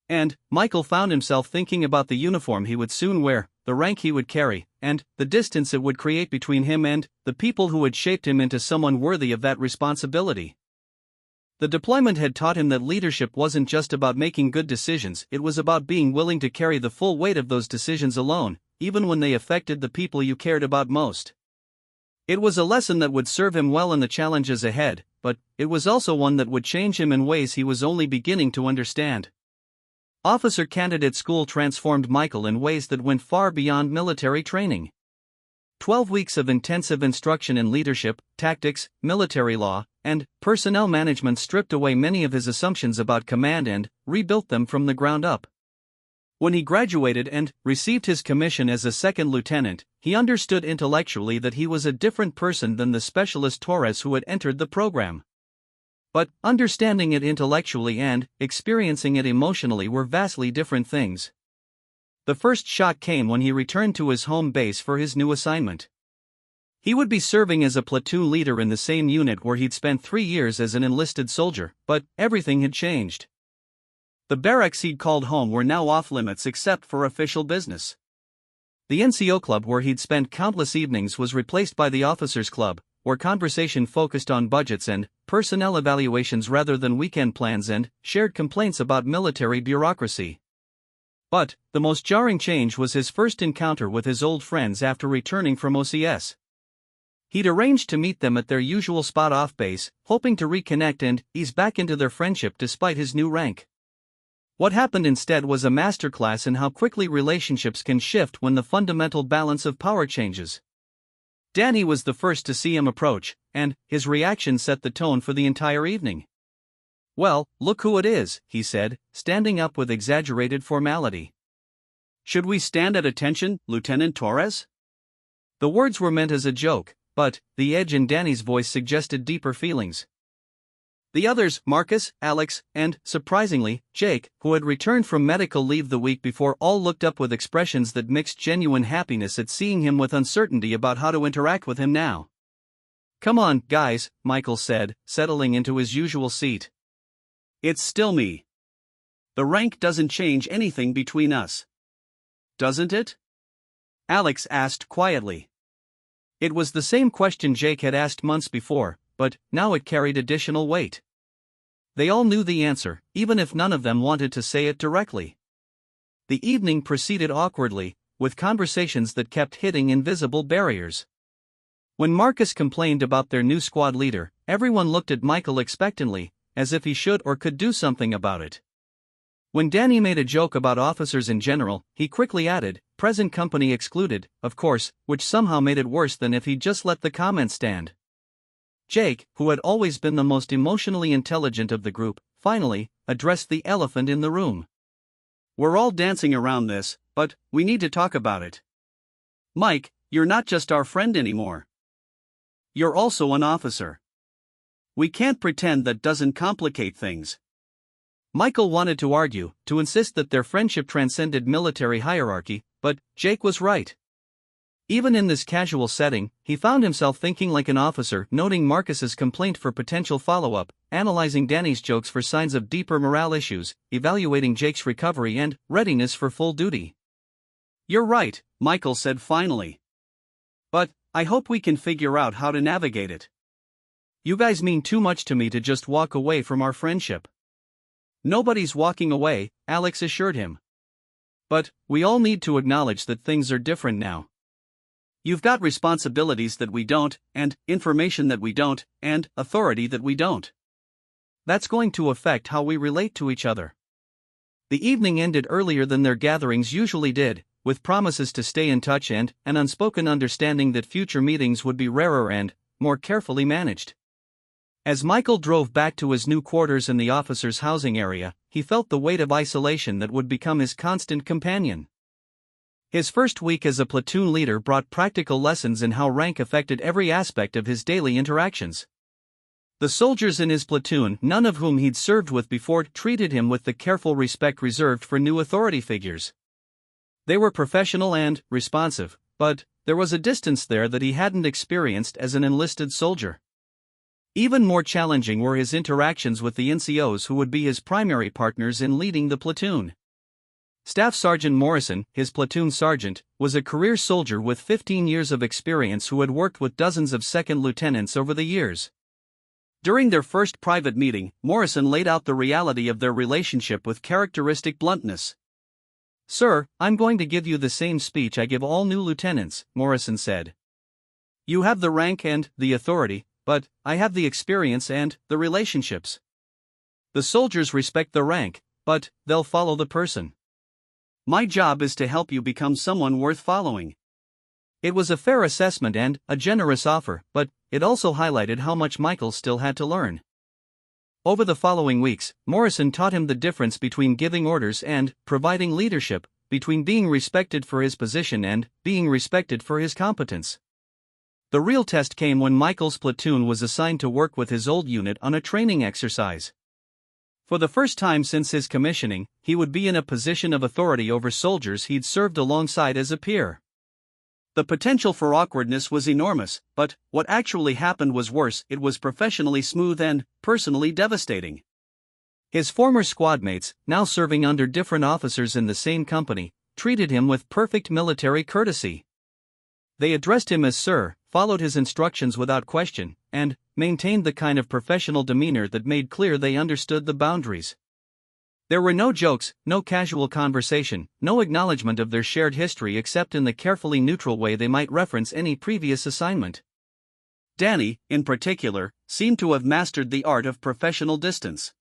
And Michael found himself thinking about the uniform he would soon wear, the rank he would carry, and the distance it would create between him and the people who had shaped him into someone worthy of that responsibility. The deployment had taught him that leadership wasn't just about making good decisions, it was about being willing to carry the full weight of those decisions alone, even when they affected the people you cared about most. It was a lesson that would serve him well in the challenges ahead, but it was also one that would change him in ways he was only beginning to understand. Officer Candidate School transformed Michael in ways that went far beyond military training. 12 weeks of intensive instruction in leadership, tactics, military law, and personnel management stripped away many of his assumptions about command and rebuilt them from the ground up. When he graduated and received his commission as a second lieutenant, he understood intellectually that he was a different person than the specialist Torres who had entered the program. But understanding it intellectually and experiencing it emotionally were vastly different things. The first shock came when he returned to his home base for his new assignment. He would be serving as a platoon leader in the same unit where he'd spent 3 years as an enlisted soldier, but everything had changed. The barracks he'd called home were now off limits except for official business. The NCO club where he'd spent countless evenings was replaced by the officers' club, where conversation focused on budgets and personnel evaluations rather than weekend plans and shared complaints about military bureaucracy. But the most jarring change was his first encounter with his old friends after returning from OCS. He'd arranged to meet them at their usual spot off base, hoping to reconnect and ease back into their friendship despite his new rank. What happened instead was a masterclass in how quickly relationships can shift when the fundamental balance of power changes. Danny was the first to see him approach, and his reaction set the tone for the entire evening. "Well, look who it is," he said, standing up with exaggerated formality. "Should we stand at attention, Lieutenant Torres?" The words were meant as a joke, but the edge in Danny's voice suggested deeper feelings. The others, Marcus, Alex, and, surprisingly, Jake, who had returned from medical leave the week before, all looked up with expressions that mixed genuine happiness at seeing him with uncertainty about how to interact with him now. "Come on, guys," Michael said, settling into his usual seat. "It's still me. The rank doesn't change anything between us. Doesn't it?" Alex asked quietly. It was the same question Jake had asked months before, but now it carried additional weight. They all knew the answer, even if none of them wanted to say it directly. The evening proceeded awkwardly, with conversations that kept hitting invisible barriers. When Marcus complained about their new squad leader, everyone looked at Michael expectantly, as if he should or could do something about it. When Danny made a joke about officers in general, he quickly added, "present company excluded, of course," which somehow made it worse than if he'd just let the comment stand. Jake, who had always been the most emotionally intelligent of the group, finally addressed the elephant in the room. "We're all dancing around this, but we need to talk about it. Mike, you're not just our friend anymore. You're also an officer. We can't pretend that doesn't complicate things." Michael wanted to argue, to insist that their friendship transcended military hierarchy, but Jake was right. Even in this casual setting, he found himself thinking like an officer, noting Marcus's complaint for potential follow-up, analyzing Danny's jokes for signs of deeper morale issues, evaluating Jake's recovery and readiness for full duty. "You're right," Michael said finally. "But I hope we can figure out how to navigate it. You guys mean too much to me to just walk away from our friendship." "Nobody's walking away," Alex assured him. "But we all need to acknowledge that things are different now. You've got responsibilities that we don't, and information that we don't, and authority that we don't. That's going to affect how we relate to each other." The evening ended earlier than their gatherings usually did, with promises to stay in touch and an unspoken understanding that future meetings would be rarer and more carefully managed. As Michael drove back to his new quarters in the officers' housing area, he felt the weight of isolation that would become his constant companion. His first week as a platoon leader brought practical lessons in how rank affected every aspect of his daily interactions. The soldiers in his platoon, none of whom he'd served with before, treated him with the careful respect reserved for new authority figures. They were professional and responsive, but there was a distance there that he hadn't experienced as an enlisted soldier. Even more challenging were his interactions with the NCOs who would be his primary partners in leading the platoon. Staff Sergeant Morrison, his platoon sergeant, was a career soldier with 15 years of experience who had worked with dozens of second lieutenants over the years. During their first private meeting, Morrison laid out the reality of their relationship with characteristic bluntness. "Sir, I'm going to give you the same speech I give all new lieutenants," Morrison said. "You have the rank and the authority, but I have the experience and the relationships. The soldiers respect the rank, but they'll follow the person. My job is to help you become someone worth following." It was a fair assessment and a generous offer, but it also highlighted how much Michael still had to learn. Over the following weeks, Morrison taught him the difference between giving orders and providing leadership, between being respected for his position and being respected for his competence. The real test came when Michael's platoon was assigned to work with his old unit on a training exercise. For the first time since his commissioning, he would be in a position of authority over soldiers he'd served alongside as a peer. The potential for awkwardness was enormous, but what actually happened was worse. It was professionally smooth and personally devastating. His former squadmates, now serving under different officers in the same company, treated him with perfect military courtesy. They addressed him as Sir, followed his instructions without question, and maintained the kind of professional demeanor that made clear they understood the boundaries. There were no jokes, no casual conversation, no acknowledgement of their shared history except in the carefully neutral way they might reference any previous assignment. Danny, in particular, seemed to have mastered the art of professional distance.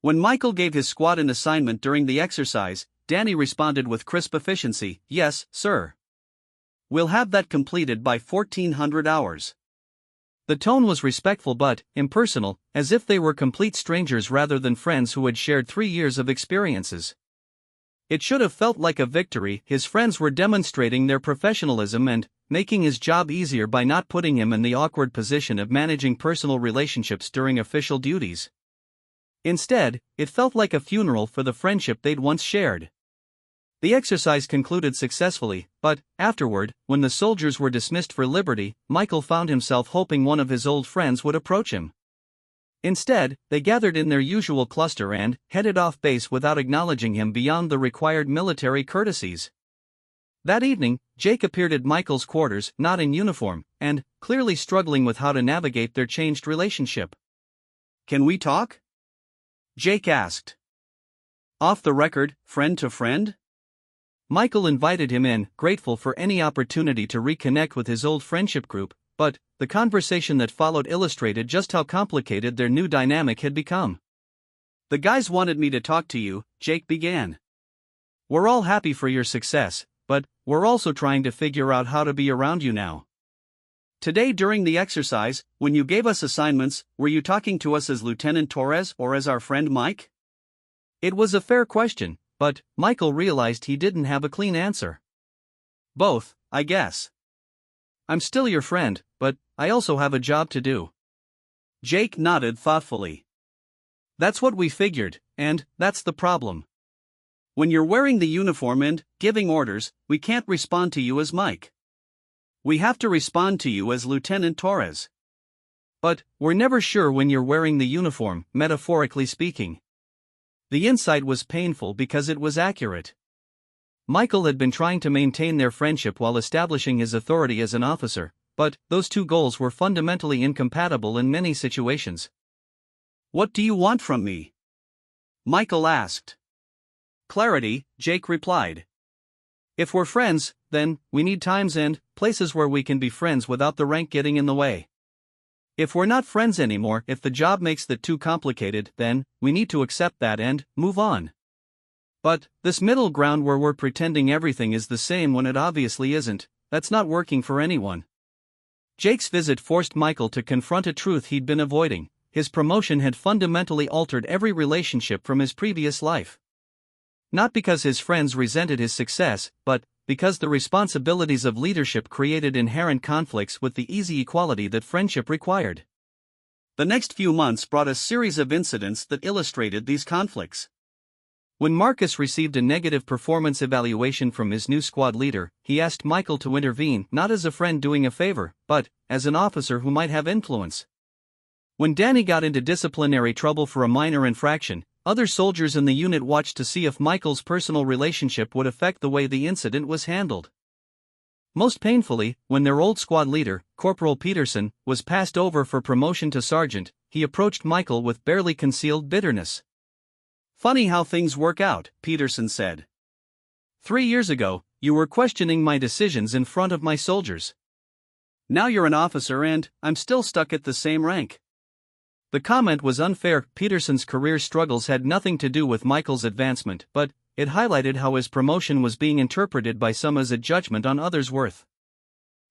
When Michael gave his squad an assignment during the exercise, Danny responded with crisp efficiency, "Yes, sir. We'll have that completed by 1400 hours." The tone was respectful but impersonal, as if they were complete strangers rather than friends who had shared 3 years of experiences. It should have felt like a victory. His friends were demonstrating their professionalism and making his job easier by not putting him in the awkward position of managing personal relationships during official duties. Instead, it felt like a funeral for the friendship they'd once shared. The exercise concluded successfully, but afterward, when the soldiers were dismissed for liberty, Michael found himself hoping one of his old friends would approach him. Instead, they gathered in their usual cluster and headed off base without acknowledging him beyond the required military courtesies. That evening, Jake appeared at Michael's quarters, not in uniform, and clearly struggling with how to navigate their changed relationship. "Can we talk?" Jake asked. "Off the record, friend to friend?" Michael invited him in, grateful for any opportunity to reconnect with his old friendship group, but the conversation that followed illustrated just how complicated their new dynamic had become. "The guys wanted me to talk to you," Jake began. "We're all happy for your success, but we're also trying to figure out how to be around you now. Today during the exercise, when you gave us assignments, were you talking to us as Lieutenant Torres or as our friend Mike?" It was a fair question, but Michael realized he didn't have a clean answer. "Both, I guess. I'm still your friend, but I also have a job to do." Jake nodded thoughtfully. "That's what we figured, and that's the problem. When you're wearing the uniform and giving orders, we can't respond to you as Mike. We have to respond to you as Lieutenant Torres. But we're never sure when you're wearing the uniform, metaphorically speaking." The insight was painful because it was accurate. Michael had been trying to maintain their friendship while establishing his authority as an officer, but those two goals were fundamentally incompatible in many situations. "What do you want from me?" Michael asked. "Clarity," Jake replied. "If we're friends, then we need times and places where we can be friends without the rank getting in the way. If we're not friends anymore, if the job makes that too complicated, then we need to accept that and move on. But this middle ground where we're pretending everything is the same when it obviously isn't, that's not working for anyone. Jake's visit forced Michael to confront a truth he'd been avoiding. His promotion had fundamentally altered every relationship from his previous life. Not because his friends resented his success, but because the responsibilities of leadership created inherent conflicts with the easy equality that friendship required. The next few months brought a series of incidents that illustrated these conflicts. When Marcus received a negative performance evaluation from his new squad leader, he asked Michael to intervene, not as a friend doing a favor, but as an officer who might have influence. When Danny got into disciplinary trouble for a minor infraction, other soldiers in the unit watched to see if Michael's personal relationship would affect the way the incident was handled. Most painfully, when their old squad leader, Corporal Peterson, was passed over for promotion to sergeant, he approached Michael with barely concealed bitterness. "Funny how things work out," Peterson said. 3 years ago, you were questioning my decisions in front of my soldiers. Now you're an officer and I'm still stuck at the same rank." The comment was unfair. Peterson's career struggles had nothing to do with Michael's advancement, but it highlighted how his promotion was being interpreted by some as a judgment on others' worth.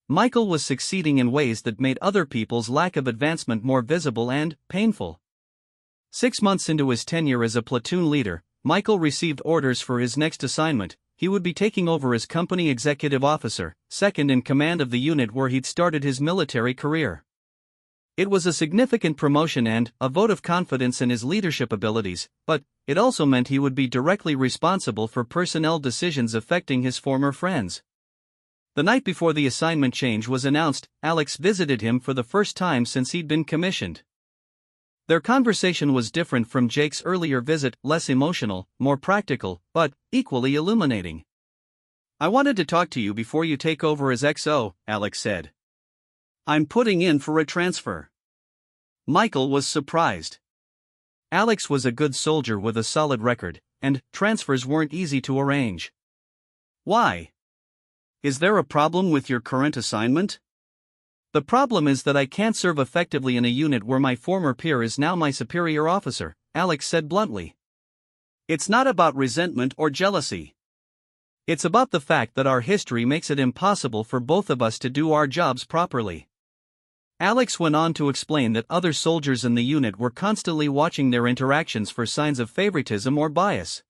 Michael was succeeding in ways that made other people's lack of advancement more visible and painful. 6 months into his tenure as a platoon leader, Michael received orders for his next assignment. He would be taking over as company executive officer, second in command of the unit where he'd started his military career. It was a significant promotion and a vote of confidence in his leadership abilities, but it also meant he would be directly responsible for personnel decisions affecting his former friends. The night before the assignment change was announced, Alex visited him for the first time since he'd been commissioned. Their conversation was different from Jake's earlier visit, less emotional, more practical, but equally illuminating. "I wanted to talk to you before you take over as XO, Alex said. "I'm putting in for a transfer." Michael was surprised. Alex was a good soldier with a solid record, and transfers weren't easy to arrange. "Why? Is there a problem with your current assignment?" "The problem is that I can't serve effectively in a unit where my former peer is now my superior officer," Alex said bluntly. "It's not about resentment or jealousy. It's about the fact that our history makes it impossible for both of us to do our jobs properly." Alex went on to explain that other soldiers in the unit were constantly watching their interactions for signs of favoritism or bias.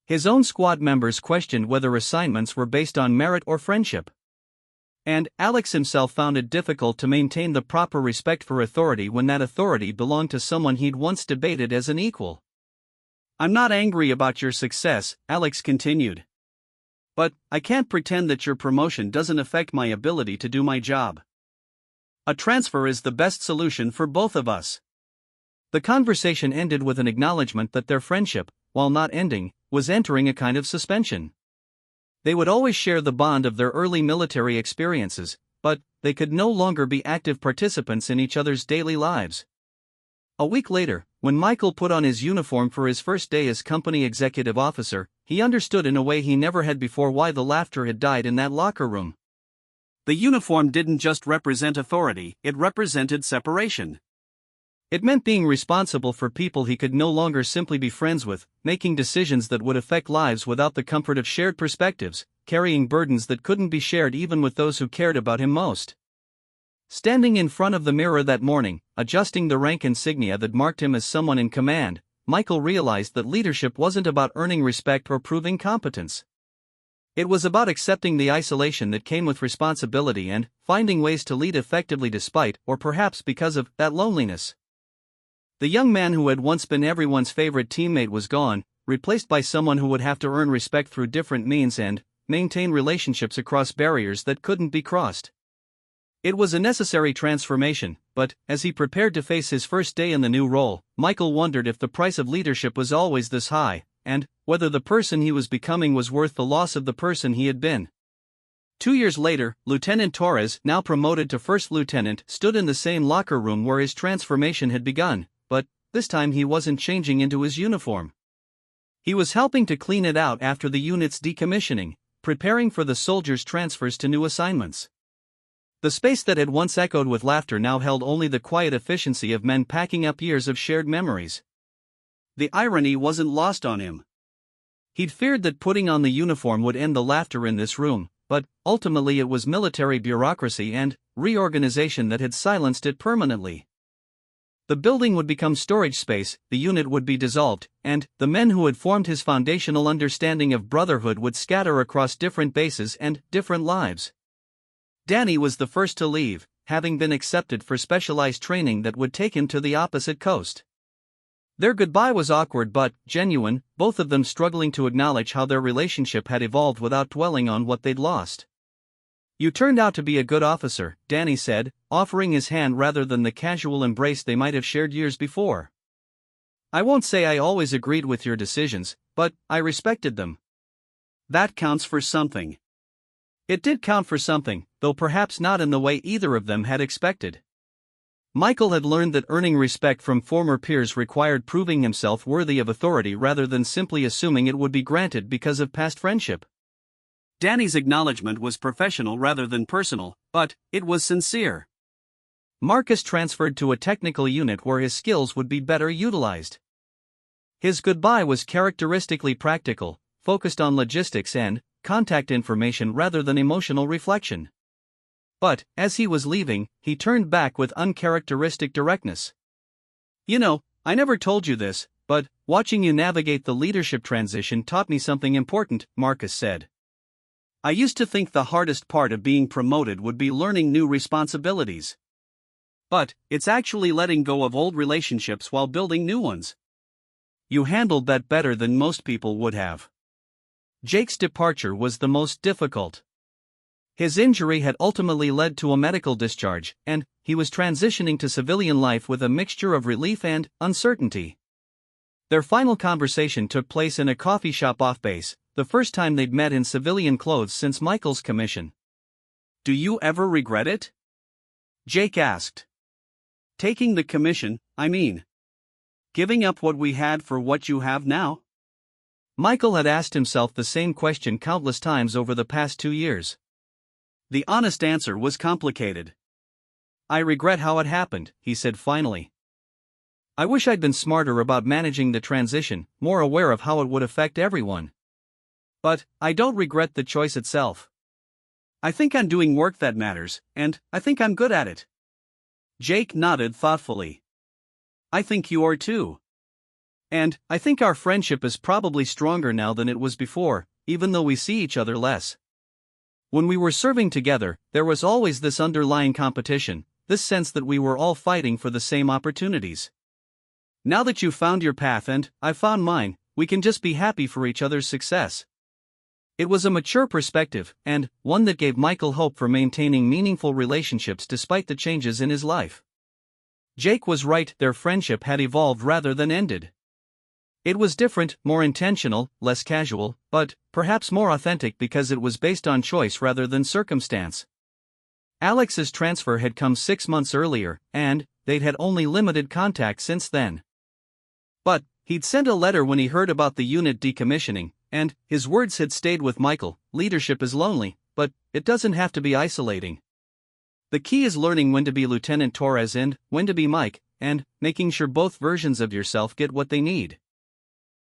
His own squad members questioned whether assignments were based on merit or friendship. And Alex himself found it difficult to maintain the proper respect for authority when that authority belonged to someone he'd once debated as an equal. "I'm not angry about your success," Alex continued. "But I can't pretend that your promotion doesn't affect my ability to do my job. A transfer is the best solution for both of us." The conversation ended with an acknowledgement that their friendship, while not ending, was entering a kind of suspension. They would always share the bond of their early military experiences, but they could no longer be active participants in each other's daily lives. A week later, when Michael put on his uniform for his first day as company executive officer, he understood in a way he never had before why the laughter had died in that locker room. The uniform didn't just represent authority, it represented separation. It meant being responsible for people he could no longer simply be friends with, making decisions that would affect lives without the comfort of shared perspectives, carrying burdens that couldn't be shared even with those who cared about him most. Standing in front of the mirror that morning, adjusting the rank insignia that marked him as someone in command, Michael realized that leadership wasn't about earning respect or proving competence. It was about accepting the isolation that came with responsibility and finding ways to lead effectively despite, or perhaps because of, that loneliness. The young man who had once been everyone's favorite teammate was gone, replaced by someone who would have to earn respect through different means and maintain relationships across barriers that couldn't be crossed. It was a necessary transformation, but as he prepared to face his first day in the new role, Michael wondered if the price of leadership was always this high, and whether the person he was becoming was worth the loss of the person he had been. 2 years later, Lieutenant Torres, now promoted to first lieutenant, stood in the same locker room where his transformation had begun, but this time he wasn't changing into his uniform. He was helping to clean it out after the unit's decommissioning, preparing for the soldiers' transfers to new assignments. The space that had once echoed with laughter now held only the quiet efficiency of men packing up years of shared memories. The irony wasn't lost on him. He'd feared that putting on the uniform would end the laughter in this room, but ultimately it was military bureaucracy and reorganization that had silenced it permanently. The building would become storage space, the unit would be dissolved, and the men who had formed his foundational understanding of brotherhood would scatter across different bases and different lives. Danny was the first to leave, having been accepted for specialized training that would take him to the opposite coast. Their goodbye was awkward but genuine, both of them struggling to acknowledge how their relationship had evolved without dwelling on what they'd lost. "You turned out to be a good officer," Danny said, offering his hand rather than the casual embrace they might have shared years before. "I won't say I always agreed with your decisions, but I respected them." "That counts for something." It did count for something, though perhaps not in the way either of them had expected. Michael had learned that earning respect from former peers required proving himself worthy of authority rather than simply assuming it would be granted because of past friendship. Danny's acknowledgement was professional rather than personal, but it was sincere. Marcus transferred to a technical unit where his skills would be better utilized. His goodbye was characteristically practical, focused on logistics and contact information rather than emotional reflection. But, as he was leaving, he turned back with uncharacteristic directness. "You know, I never told you this, but watching you navigate the leadership transition taught me something important," Marcus said. "I used to think the hardest part of being promoted would be learning new responsibilities. But it's actually letting go of old relationships while building new ones. You handled that better than most people would have." Jake's departure was the most difficult. His injury had ultimately led to a medical discharge, and he was transitioning to civilian life with a mixture of relief and uncertainty. Their final conversation took place in a coffee shop off base, the first time they'd met in civilian clothes since Michael's commission. "Do you ever regret it?" Jake asked. "Taking the commission, I mean. Giving up what we had for what you have now?" Michael had asked himself the same question countless times over the past 2 years. The honest answer was complicated. "I regret how it happened," he said finally. "I wish I'd been smarter about managing the transition, more aware of how it would affect everyone. But I don't regret the choice itself. I think I'm doing work that matters, and I think I'm good at it." Jake nodded thoughtfully. "I think you are too. And I think our friendship is probably stronger now than it was before, even though we see each other less. When we were serving together, there was always this underlying competition, this sense that we were all fighting for the same opportunities. Now that you've found your path and I've found mine, we can just be happy for each other's success." It was a mature perspective, and one that gave Michael hope for maintaining meaningful relationships despite the changes in his life. Jake was right, their friendship had evolved rather than ended. It was different, more intentional, less casual, but perhaps more authentic because it was based on choice rather than circumstance. Alex's transfer had come 6 months earlier, and they'd had only limited contact since then. But he'd sent a letter when he heard about the unit decommissioning, and his words had stayed with Michael: "Leadership is lonely, but it doesn't have to be isolating. The key is learning when to be Lieutenant Torres and when to be Mike, and making sure both versions of yourself get what they need."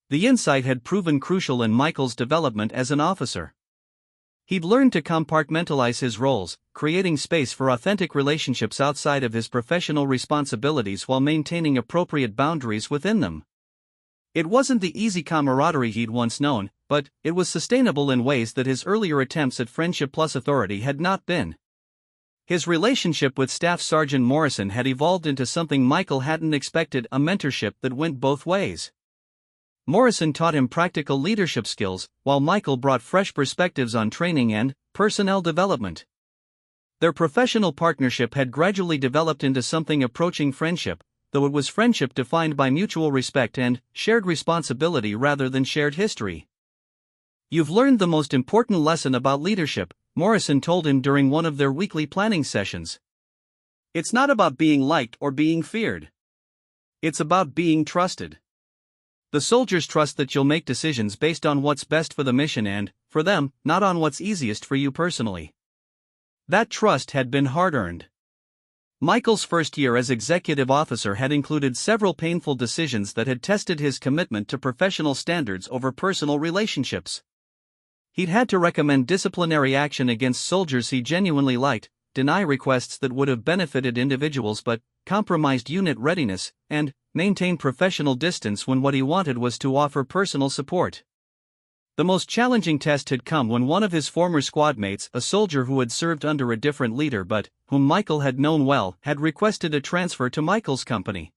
The insight had proven crucial in Michael's development as an officer. He'd learned to compartmentalize his roles, creating space for authentic relationships outside of his professional responsibilities while maintaining appropriate boundaries within them. It wasn't the easy camaraderie he'd once known, but it was sustainable in ways that his earlier attempts at friendship plus authority had not been. His relationship with Staff Sergeant Morrison had evolved into something Michael hadn't expected: a mentorship that went both ways. Morrison taught him practical leadership skills, while Michael brought fresh perspectives on training and personnel development. Their professional partnership had gradually developed into something approaching friendship, though it was friendship defined by mutual respect and shared responsibility rather than shared history. "You've learned the most important lesson about leadership," Morrison told him during one of their weekly planning sessions. "It's not about being liked or being feared. It's about being trusted. The soldiers trust that you'll make decisions based on what's best for the mission and for them, not on what's easiest for you personally. That trust had been hard-earned. Michael's first year as executive officer had included several painful decisions that had tested his commitment to professional standards over personal relationships. He'd had to recommend disciplinary action against soldiers he genuinely liked, deny requests that would have benefited individuals but compromised unit readiness, and maintain professional distance when what he wanted was to offer personal support. The most challenging test had come when one of his former squad mates, a soldier who had served under a different leader but whom Michael had known well, had requested a transfer to Michael's company.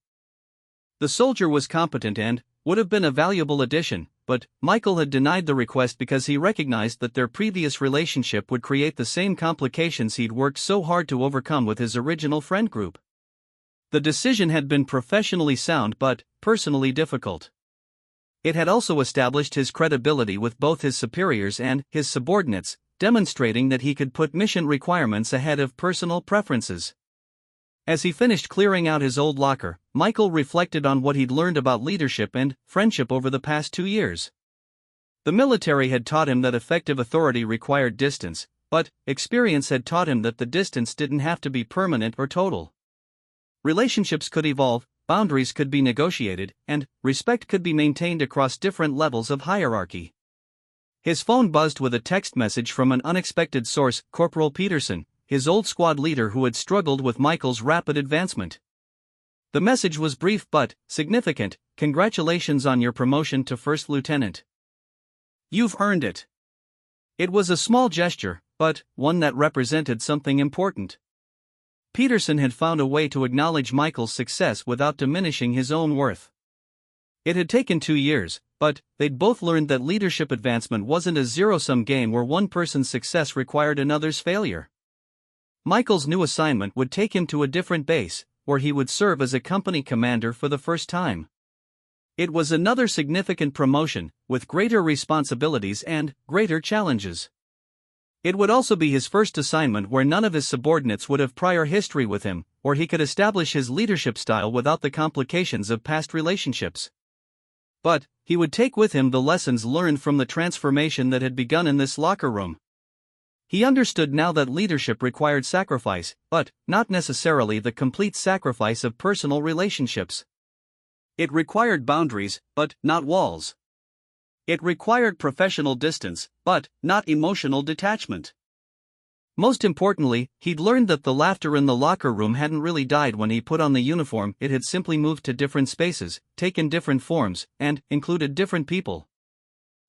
The soldier was competent and would have been a valuable addition, but Michael had denied the request because he recognized that their previous relationship would create the same complications he'd worked so hard to overcome with his original friend group. The decision had been professionally sound but personally difficult. It had also established his credibility with both his superiors and his subordinates, demonstrating that he could put mission requirements ahead of personal preferences. As he finished clearing out his old locker, Michael reflected on what he'd learned about leadership and friendship over the past 2 years. The military had taught him that effective authority required distance, but experience had taught him that the distance didn't have to be permanent or total. Relationships could evolve, boundaries could be negotiated, and respect could be maintained across different levels of hierarchy. His phone buzzed with a text message from an unexpected source, Corporal Peterson, his old squad leader who had struggled with Michael's rapid advancement. The message was brief but significant. "Congratulations on your promotion to first lieutenant. You've earned it." It was a small gesture, but one that represented something important. Peterson had found a way to acknowledge Michael's success without diminishing his own worth. It had taken 2 years, but they'd both learned that leadership advancement wasn't a zero-sum game where one person's success required another's failure. Michael's new assignment would take him to a different base, where he would serve as a company commander for the first time. It was another significant promotion, with greater responsibilities and greater challenges. It would also be his first assignment where none of his subordinates would have prior history with him, where he could establish his leadership style without the complications of past relationships. But he would take with him the lessons learned from the transformation that had begun in this locker room. He understood now that leadership required sacrifice, but not necessarily the complete sacrifice of personal relationships. It required boundaries, but not walls. It required professional distance, but not emotional detachment. Most importantly, he'd learned that the laughter in the locker room hadn't really died when he put on the uniform. It had simply moved to different spaces, taken different forms, and included different people.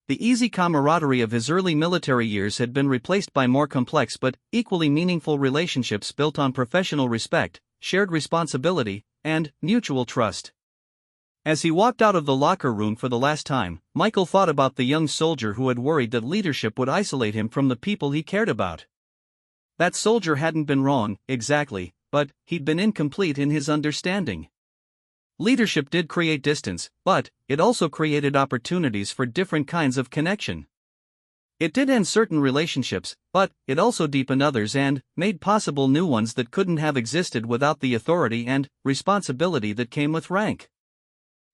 The easy camaraderie of his early military years had been replaced by more complex but equally meaningful relationships built on professional respect, shared responsibility, and mutual trust. As he walked out of the locker room for the last time, Michael thought about the young soldier who had worried that leadership would isolate him from the people he cared about. That soldier hadn't been wrong, exactly, but he'd been incomplete in his understanding. Leadership did create distance, but it also created opportunities for different kinds of connection. It did end certain relationships, but it also deepened others and made possible new ones that couldn't have existed without the authority and responsibility that came with rank.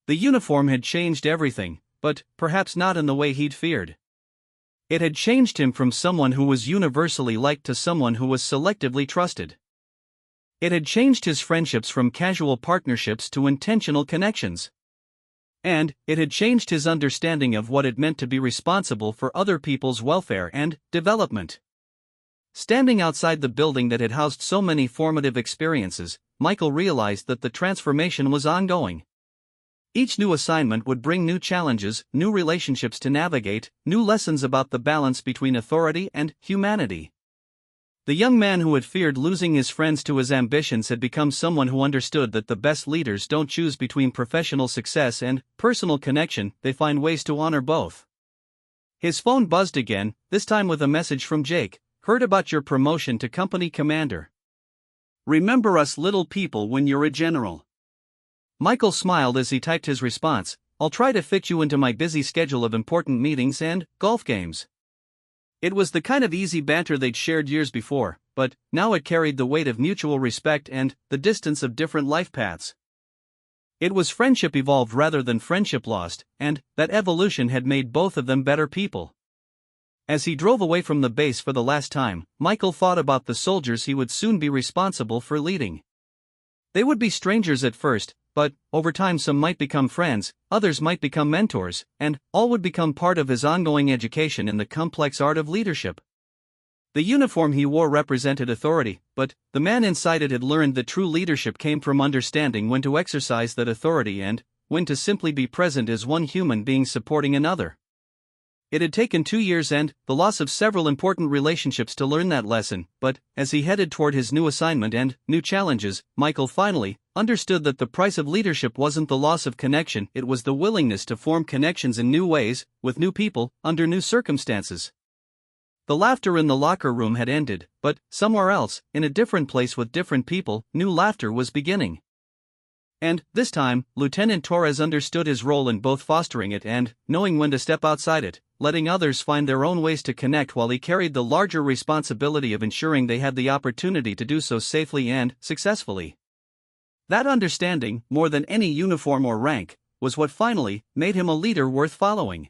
The uniform had changed everything, but perhaps not in the way he'd feared. It had changed him from someone who was universally liked to someone who was selectively trusted. It had changed his friendships from casual partnerships to intentional connections. And it had changed his understanding of what it meant to be responsible for other people's welfare and development. Standing outside the building that had housed so many formative experiences, Michael realized that the transformation was ongoing. Each new assignment would bring new challenges, new relationships to navigate, new lessons about the balance between authority and humanity. The young man who had feared losing his friends to his ambitions had become someone who understood that the best leaders don't choose between professional success and personal connection, they find ways to honor both. His phone buzzed again, this time with a message from Jake. "Heard about your promotion to company commander. Remember us little people when you're a general." Michael smiled as he typed his response. "I'll try to fit you into my busy schedule of important meetings and golf games." It was the kind of easy banter they'd shared years before, but now it carried the weight of mutual respect and the distance of different life paths. It was friendship evolved rather than friendship lost, and that evolution had made both of them better people. As he drove away from the base for the last time, Michael thought about the soldiers he would soon be responsible for leading. They would be strangers at first, but over time some might become friends, others might become mentors, and all would become part of his ongoing education in the complex art of leadership. The uniform he wore represented authority, but the man inside it had learned that true leadership came from understanding when to exercise that authority and when to simply be present as one human being supporting another. It had taken 2 years and the loss of several important relationships to learn that lesson, but as he headed toward his new assignment and new challenges, Michael finally understood that the price of leadership wasn't the loss of connection, it was the willingness to form connections in new ways, with new people, under new circumstances. The laughter in the locker room had ended, but somewhere else, in a different place with different people, new laughter was beginning. And, this time, Lieutenant Torres understood his role in both fostering it and knowing when to step outside it, letting others find their own ways to connect while he carried the larger responsibility of ensuring they had the opportunity to do so safely and successfully. That understanding, more than any uniform or rank, was what finally made him a leader worth following.